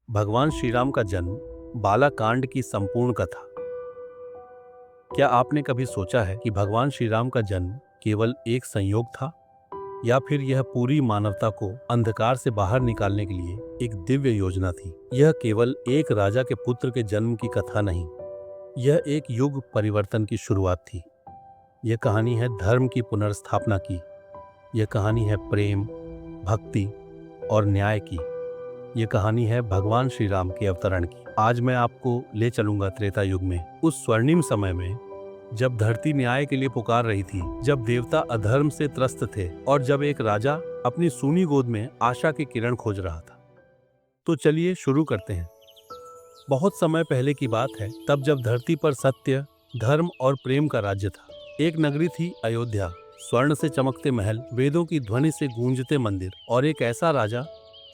भगवान श्री राम का जन्म, बालाकांड की संपूर्ण कथा। क्या आपने कभी सोचा है कि भगवान श्री राम का जन्म केवल एक संयोग था, या फिर यह पूरी मानवता को अंधकार से बाहर निकालने के लिए एक दिव्य योजना थी? यह केवल एक राजा के पुत्र के जन्म की कथा नहीं, यह एक युग परिवर्तन की शुरुआत थी। यह कहानी है धर्म की पुनर्स्थापना की। यह कहानी है प्रेम, भक्ति और न्याय की। ये कहानी है भगवान श्री राम के अवतरण की। आज मैं आपको ले चलूंगा त्रेता युग में, उस स्वर्णिम समय में जब धरती न्याय के लिए पुकार रही थी, जब देवता अधर्म से त्रस्त थे और जब एक राजा अपनी सूनी गोद में आशा की किरण खोज रहा था। तो चलिए शुरू करते हैं। बहुत समय पहले की बात है, तब जब धरती पर सत्य, धर्म और प्रेम का राज्य था। एक नगरी थी अयोध्या, स्वर्ण से चमकते महल, वेदों की ध्वनि से गूंजते मंदिर और एक ऐसा राजा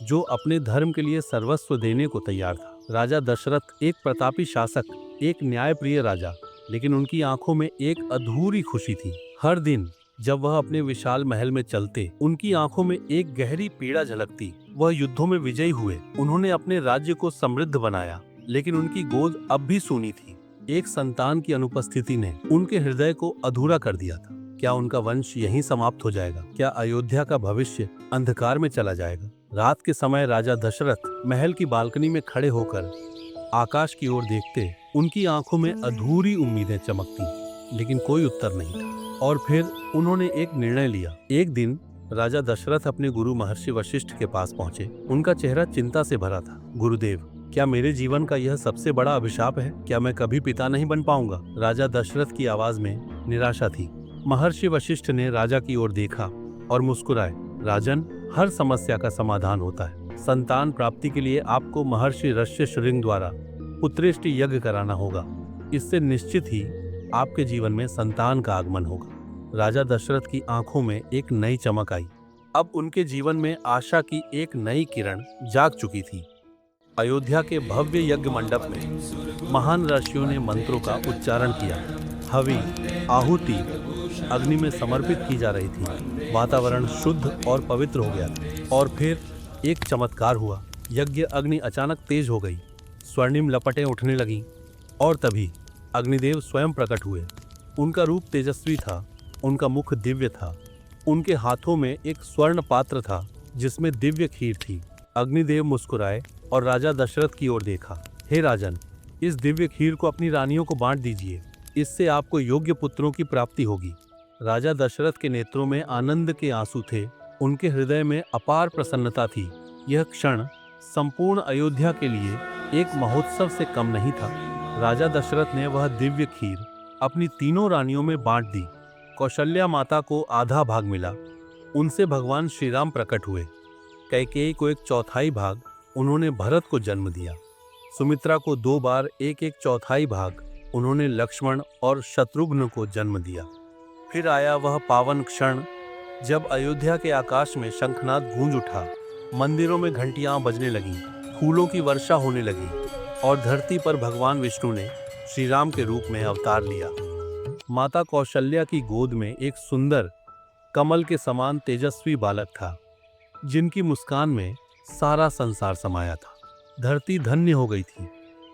जो अपने धर्म के लिए सर्वस्व देने को तैयार था। राजा दशरथ एक प्रतापी शासक, एक न्यायप्रिय राजा, लेकिन उनकी आंखों में एक अधूरी खुशी थी। हर दिन जब वह अपने विशाल महल में चलते, उनकी आंखों में एक गहरी पीड़ा झलकती। वह युद्धों में विजयी हुए, उन्होंने अपने राज्य को समृद्ध बनाया, लेकिन उनकी गोद अब भी सूनी थी। एक संतान की अनुपस्थिति ने उनके हृदय को अधूरा कर दिया था। क्या उनका वंश यहीं समाप्त हो जाएगा? क्या अयोध्या का भविष्य अंधकार में चला जाएगा? रात के समय राजा दशरथ महल की बालकनी में खड़े होकर आकाश की ओर देखते, उनकी आंखों में अधूरी उम्मीदें चमकती, लेकिन कोई उत्तर नहीं था। और फिर उन्होंने एक निर्णय लिया। एक दिन राजा दशरथ अपने गुरु महर्षि वशिष्ठ के पास पहुंचे। उनका चेहरा चिंता से भरा था। गुरुदेव, क्या मेरे जीवन का यह सबसे बड़ा अभिशाप है? क्या मैं कभी पिता नहीं बन पाऊंगा? राजा दशरथ की आवाज में निराशा थी। महर्षि वशिष्ठ ने राजा की ओर देखा और मुस्कुराए। राजन, हर समस्या का समाधान होता है। संतान प्राप्ति के लिए आपको महर्षि ऋष्यशृंग द्वारा पुत्रेष्टि यज्ञ कराना होगा। इससे निश्चित ही आपके जीवन में संतान का आगमन होगा। राजा दशरथ की आंखों में एक नई चमक आई। अब उनके जीवन में आशा की एक नई किरण जाग चुकी थी। अयोध्या के भव्य यज्ञ मंडप में महान ऋषियों ने मंत्रों का उच्चारण किया। हवि, आहुति अग्नि में समर्पित की जा रही थी। वातावरण शुद्ध और पवित्र हो गया था। और फिर एक चमत्कार हुआ। यज्ञ अग्नि अचानक तेज हो गई, स्वर्णिम लपटें उठने लगीं और तभी अग्निदेव स्वयं प्रकट हुए। उनका रूप तेजस्वी था, उनका मुख दिव्य था, उनके हाथों में एक स्वर्ण पात्र था जिसमें दिव्य खीर थी। अग्निदेव मुस्कुराए और राजा दशरथ की ओर देखा। हे राजन, इस दिव्य खीर को अपनी रानियों को बांट दीजिए, इससे आपको योग्य पुत्रों की प्राप्ति होगी। राजा दशरथ के नेत्रों में आनंद के आंसू थे, उनके हृदय में अपार प्रसन्नता थी। यह क्षण संपूर्ण अयोध्या के लिए एक महोत्सव से कम नहीं था। राजा दशरथ ने वह दिव्य खीर अपनी तीनों रानियों में बांट दी। कौशल्या माता को आधा भाग मिला, उनसे भगवान श्री राम प्रकट हुए। कैकेयी को एक चौथाई भाग, उन्होंने भरत को जन्म दिया। सुमित्रा को 2 बार एक एक चौथाई भाग, उन्होंने लक्ष्मण और शत्रुघ्न को जन्म दिया। फिर आया वह पावन क्षण जब अयोध्या के आकाश में शंखनाद गूंज उठा, मंदिरों में घंटियां बजने लगीं, फूलों की वर्षा होने लगी और धरती पर भगवान विष्णु ने श्री राम के रूप में अवतार लिया। माता कौशल्या की गोद में एक सुंदर कमल के समान तेजस्वी बालक था, जिनकी मुस्कान में सारा संसार समाया था। धरती धन्य हो गई थी,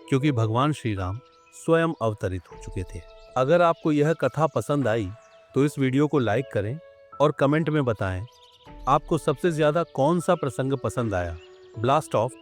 क्योंकि भगवान श्री राम स्वयं अवतरित हो चुके थे। अगर आपको यह कथा पसंद आई तो इस वीडियो को लाइक करें और कमेंट में बताएं आपको सबसे ज्यादा कौन सा प्रसंग पसंद आया। Blast of.